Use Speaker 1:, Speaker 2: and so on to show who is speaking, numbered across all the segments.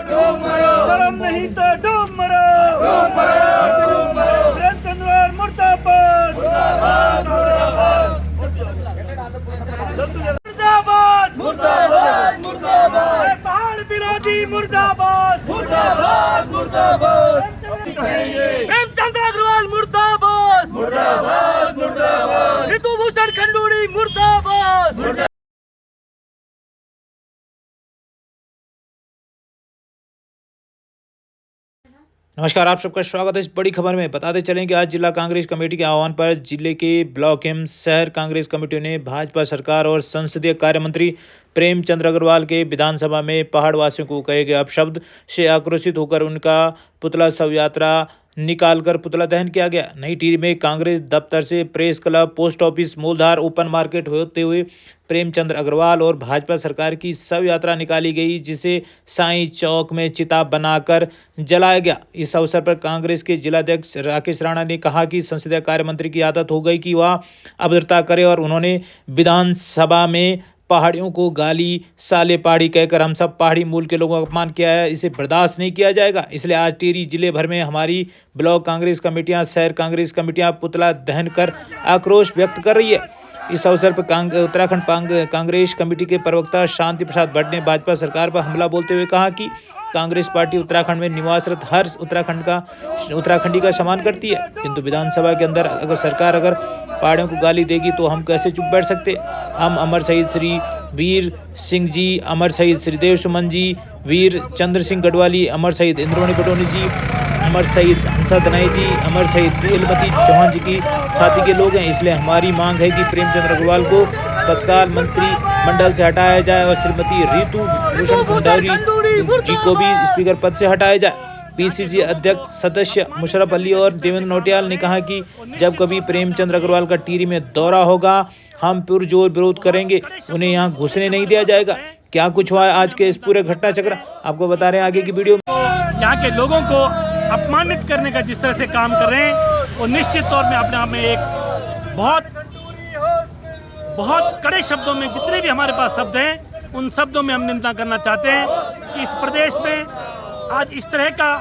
Speaker 1: शर्म नहीं तो डूब मरो। प्रेमचंद अग्रवाल मुर्दाबाद। मुर्दाबाद मुर्दाबाद मुर्दाबाद। पहाड़ विरोधी मुर्दाबाद मुर्दाबाद मुर्दाबाद। प्रेमचंद अग्रवाल मुर्दाबाद मुर्दाबाद मुर्दाबाद। ऋतु भूषण खंडूड़ी मुर्दाबाद।
Speaker 2: नमस्कार, आप सबका स्वागत है इस बड़ी खबर में। बताते चलें कि आज जिला कांग्रेस कमेटी के आह्वान पर जिले के ब्लॉक एवं शहर कांग्रेस कमेटियों ने भाजपा सरकार और संसदीय कार्य मंत्री प्रेमचंद अग्रवाल के विधानसभा में पहाड़ वासियों को कहे गए अपशब्द से आक्रोशित होकर उनका पुतला शव यात्रा निकालकर पुतला दहन किया गया। नई टिहरी में कांग्रेस दफ्तर से प्रेस क्लब, पोस्ट ऑफिस, मूलधार, ओपन मार्केट होते हुए प्रेमचंद अग्रवाल और भाजपा सरकार की शव यात्रा निकाली गई, जिसे साईं चौक में चिता बनाकर जलाया गया। इस अवसर पर कांग्रेस के जिलाध्यक्ष राकेश राणा ने कहा कि संसदीय कार्य मंत्री की आदत हो गई कि वह अभद्रता करे और उन्होंने विधानसभा में पहाड़ियों को गाली साले पहाड़ी कहकर हम सब पहाड़ी मूल के लोगों का अपमान किया है। इसे बर्दाश्त नहीं किया जाएगा। इसलिए आज टिहरी जिले भर में हमारी ब्लॉक कांग्रेस कमेटियां, शहर कांग्रेस कमेटियां पुतला दहन कर आक्रोश व्यक्त कर रही है। इस अवसर पर उत्तराखंड कांग्रेस कमेटी के प्रवक्ता शांति प्रसाद भट्ट ने भाजपा सरकार पर हमला बोलते हुए कहा कि कांग्रेस पार्टी उत्तराखंड में निवासरत हर उत्तराखंडी का सम्मान करती है, किंतु विधानसभा के अंदर अगर सरकार पहाड़ियों को गाली देगी तो हम कैसे चुप बैठ सकते। हम अमर शहीद श्री वीर सिंह जी, अमर शहीद श्रीदेव सुमन जी, वीर चंद्र सिंह गढ़वाली, अमर शहीद इंद्रोणी पटोनी जी, अमर शहीद हंसा दनाई जी, अमर शहीद बेलमती चौहान जी की खाती के लोग हैं। इसलिए हमारी मांग है कि प्रेमचंद अग्रवाल को तत्काल मंत्री मंडल से हटाया जाए और श्रीमती ऋतु भूषण खंडूड़ी जी को भी स्पीकर पद से हटाया जाए। पीसीसी अध्यक्ष सदस्य मुशर्रफ अली और देवेंद्र नौटियाल ने कहा कि जब कभी प्रेमचंद अग्रवाल का टिहरी में दौरा होगा हम पुरजोर विरोध करेंगे, उन्हें यहाँ घुसने नहीं दिया जाएगा। क्या कुछ हुआ है आज के इस पूरे घटना चक्र आपको बता रहे हैं आगे की वीडियो में।
Speaker 1: यहाँ के लोगों को अपमानित करने का जिस तरह से काम कर रहे हैं वो निश्चित तौर में अपने आप में एक बहुत कड़े शब्दों में जितने भी हमारे पास शब्द हैं उन शब्दों में हम निंदा करना चाहते हैं कि इस प्रदेश में आज इस तरह का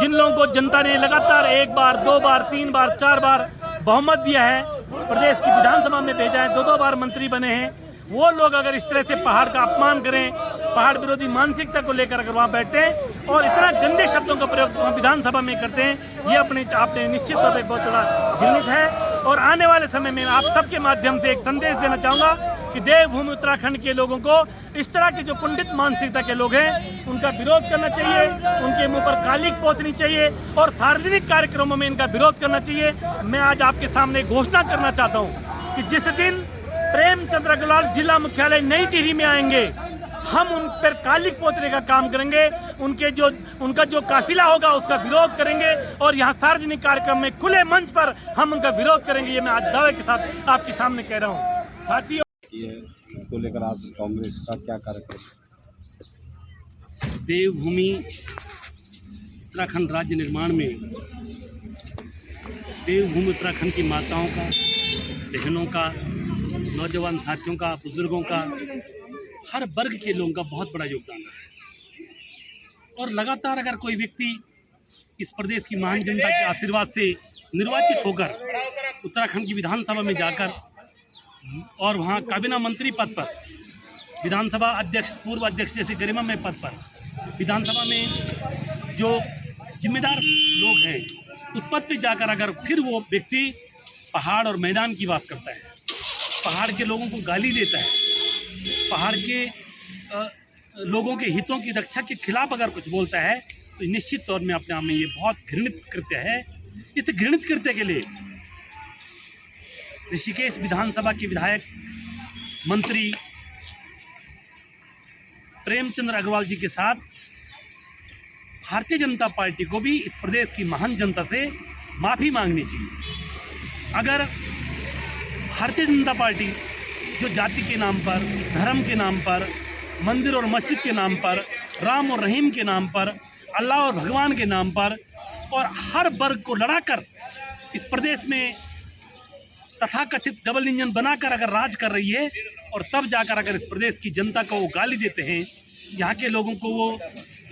Speaker 1: जिन लोगों को जनता ने लगातार 1 बार 2 बार 3 बार 4 बार बहुमत दिया है, प्रदेश की विधानसभा में भेजा है, 2-2 बार मंत्री बने हैं, वो लोग अगर इस तरह से पहाड़ का अपमान करें, पहाड़ विरोधी मानसिकता को लेकर अगर वहाँ बैठते हैं और इतना गंदे शब्दों का प्रयोग विधानसभा में करते हैं, ये आपने निश्चित तौर पर बहुत बड़ा घृणित है। और आने वाले समय में आप सबके माध्यम से एक संदेश देना चाहूँगा कि देवभूमि उत्तराखंड के लोगों को इस तरह के जो कुंठित मानसिकता के लोग हैं उनका विरोध करना चाहिए, उनके मुंह पर कालिक पोतनी चाहिए और सार्वजनिक कार्यक्रमों में इनका विरोध करना चाहिए। मैं आज आपके सामने घोषणा करना चाहता हूँ कि जिस दिन प्रेमचंद अग्रवाल जिला मुख्यालय नई टिहरी में आएंगे हम उन पर कालिक पोतने का काम करेंगे, उनका जो काफिला होगा उसका विरोध करेंगे और यहाँ सार्वजनिक कार्यक्रम में खुले मंच पर हम उनका विरोध करेंगे। ये मैं आज दावे के साथ आपके सामने कह रहा हूँ। साथियों,
Speaker 3: इसको लेकर आज कांग्रेस का क्या कार्यक्रम?
Speaker 4: देवभूमि उत्तराखंड राज्य निर्माण में देवभूमि उत्तराखंड की माताओं का, बहनों का, नौजवान साथियों का, बुजुर्गों का, हर वर्ग के लोगों का बहुत बड़ा योगदान है। और लगातार अगर कोई व्यक्ति इस प्रदेश की महान जनता के आशीर्वाद से निर्वाचित होकर उत्तराखंड की विधानसभा में जाकर और वहाँ काबीना मंत्री पद पर, विधानसभा अध्यक्ष, पूर्व अध्यक्ष जैसे गरिमामय पद पर विधानसभा में जो जिम्मेदार लोग हैं उस पद पर जाकर अगर फिर वो व्यक्ति पहाड़ और मैदान की बात करता है, पहाड़ के लोगों को गाली देता है, पहाड़ के लोगों के हितों की रक्षा के खिलाफ अगर कुछ बोलता है तो निश्चित तौर में अपने आप में ये बहुत घृणित कृत्य है। इस घृणित कृत्य के लिए ऋषिकेश विधानसभा के विधायक मंत्री प्रेमचंद अग्रवाल जी के साथ भारतीय जनता पार्टी को भी इस प्रदेश की महान जनता से माफ़ी मांगनी चाहिए। अगर भारतीय जनता पार्टी जो जाति के नाम पर, धर्म के नाम पर, मंदिर और मस्जिद के नाम पर, राम और रहीम के नाम पर, अल्लाह और भगवान के नाम पर और हर वर्ग को लड़ाकर इस प्रदेश में तथाकथित डबल इंजन बनाकर अगर राज कर रही है और तब जाकर अगर इस प्रदेश की जनता को वो गाली देते हैं, यहाँ के लोगों को वो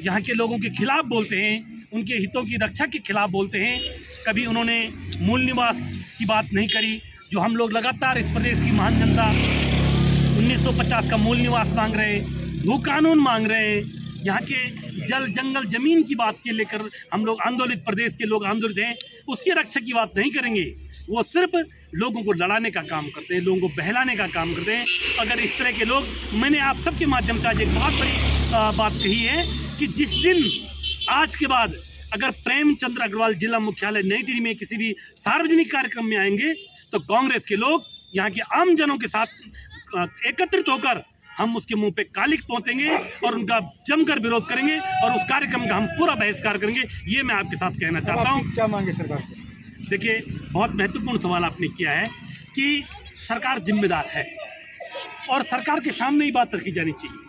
Speaker 4: यहाँ के लोगों के खिलाफ बोलते हैं, उनके हितों की रक्षा के खिलाफ बोलते हैं। कभी उन्होंने मूल निवास की बात नहीं करी, जो हम लोग लगातार इस प्रदेश की महान जनता 1950 का मूल निवास मांग रहे हैं, भू कानून मांग रहे हैं, यहाँ के जल जंगल ज़मीन की बात के लेकर हम लोग आंदोलित, प्रदेश के लोग आंदोलित हैं, उसकी रक्षा की बात नहीं करेंगे। वो सिर्फ लोगों को लड़ाने का काम करते हैं, लोगों को बहलाने का काम करते हैं। अगर इस तरह के लोग, मैंने आप सबके माध्यम से आज एक बहुत बड़ी बात कही है कि जिस दिन आज के बाद अगर प्रेमचंद्र अग्रवाल जिला मुख्यालय नई दिल्ली में किसी भी सार्वजनिक कार्यक्रम में आएंगे तो कांग्रेस के लोग यहाँ के आम जनों के साथ एकत्रित होकर हम उसके मुंह पे कालिक पोतेंगे और उनका जमकर विरोध करेंगे और उस कार्यक्रम का हम पूरा बहिष्कार करेंगे। ये मैं आपके साथ कहना चाहता हूँ।
Speaker 3: क्या मांगे सरकार से?
Speaker 4: देखिए, बहुत महत्वपूर्ण सवाल आपने किया है कि सरकार जिम्मेदार है और सरकार के सामने ही बात रखी जानी चाहिए।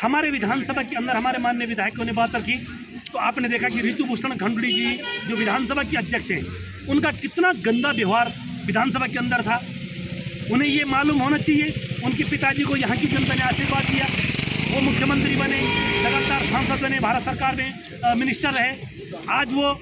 Speaker 4: हमारे विधानसभा के अंदर हमारे माननीय विधायकों ने बात रखी तो आपने देखा कि रितुभूषण खंडूड़ी जी जो विधानसभा के अध्यक्ष हैं, उनका कितना गंदा व्यवहार विधानसभा के अंदर था। उन्हें ये मालूम होना चाहिए, उनके पिताजी को यहाँ की जनता ने आशीर्वाद दिया, वो मुख्यमंत्री बने, लगातार सांसद बने, भारत सरकार में मिनिस्टर रहे। आज वो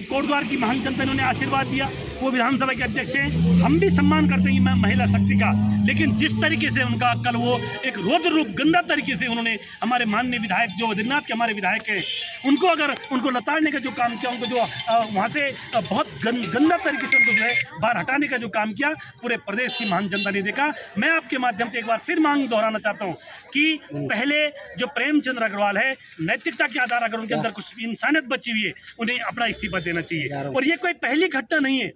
Speaker 4: कोटद्वार की महान जनता ने उन्हें आशीर्वाद दिया, वो विधानसभा के अध्यक्ष हैं। हम भी सम्मान करते हैं महिला शक्ति का, लेकिन जिस तरीके से उनका कल वो एक रौद्र रूप गंदा तरीके से उन्होंने हमारे माननीय विधायक जो बद्रीनाथ के हमारे विधायक हैं उनको अगर उनको लताड़ने का जो काम किया, उनको जो वहाँ से बहुत गंदा तरीके से उनको जो है बाहर हटाने का जो काम किया, पूरे प्रदेश की महान जनता ने देखा। मैं आपके माध्यम से एक बार फिर मांग दोहराना चाहता हूँ कि पहले जो प्रेमचंद्र अग्रवाल है, नैतिकता के आधार अगर उनके अंदर कुछ इंसानियत बची हुई है, उन्हें अपना इस्तीफा देना चाहिए। और ये कोई पहली घटना नहीं है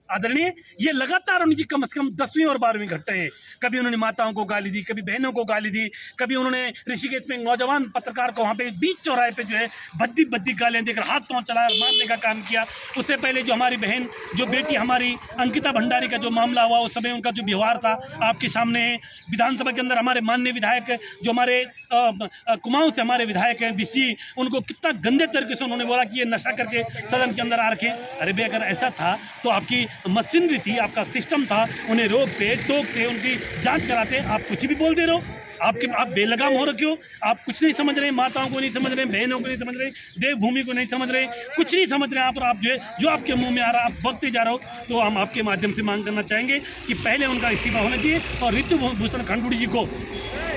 Speaker 4: आदरणीय, ये लगातार उनकी कम से कम 10वीं और 12वीं घटना है। कभी उन्होंने माताओं को गाली दी, कभी बहनों को गाली दी, कभी उन्होंने ऋषिकेश में एक नौजवान पत्रकार को वहाँ पे बीच चौराहे पे जो है भद्दी गालियाँ देकर हाथ पाँव चलाया और मारने का काम किया। उससे पहले जो हमारी बहन, जो बेटी हमारी अंकिता भंडारी का जो मामला हुआ, उस समय उनका जो व्यवहार था आपके सामने है। विधानसभा के अंदर हमारे माननीय विधायक जो हमारे कुमाऊँ से हमारे विधायक हैं विशी, उनको कितना गंदे तरीके से उन्होंने बोला कि ये नशा करके सदन के अंदर आ रखे। अरे भाई, अगर ऐसा था तो आपकी मशीनरी थी, आपका सिस्टम था, उन्हें रोकते टोकते उनकी जांच कराते। आप कुछ भी बोल दे रहे हो, आप बेलगाम हो रखे हो, आप कुछ नहीं समझ रहे, माताओं को नहीं समझ रहे, बहनों को नहीं समझ रहे, देवभूमि को नहीं समझ रहे, कुछ नहीं समझ रहे आप। और आप जो आपके मुंह में आ रहा है आप बकते जा रहे हो। तो हम आपके माध्यम से मांग करना चाहेंगे कि पहले उनका इस्तीफा होना चाहिए और रितुभूषण खंडूड़ी जी को,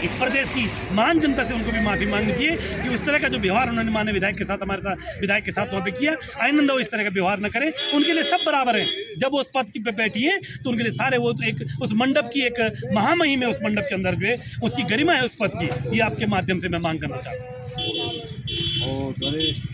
Speaker 4: इस प्रदेश की महान जनता से उनको भी माफ़ी मांगनी चाहिए कि उस तरह का जो व्यवहार उन्होंने माननीय विधायक के साथ, हमारे साथ विधायक के साथ वहाँ पे किया, आइंदा वो इस तरह का व्यवहार न करें। उनके लिए सब बराबर हैं। जब वो उस पद की पे बैठी है तो उनके लिए सारे, वो एक उस मंडप की एक महामहिम है, उस मंडप के अंदर जो है उसकी गरिमा है उस पद की। ये आपके माध्यम से मैं मांग करना चाहता हूँ।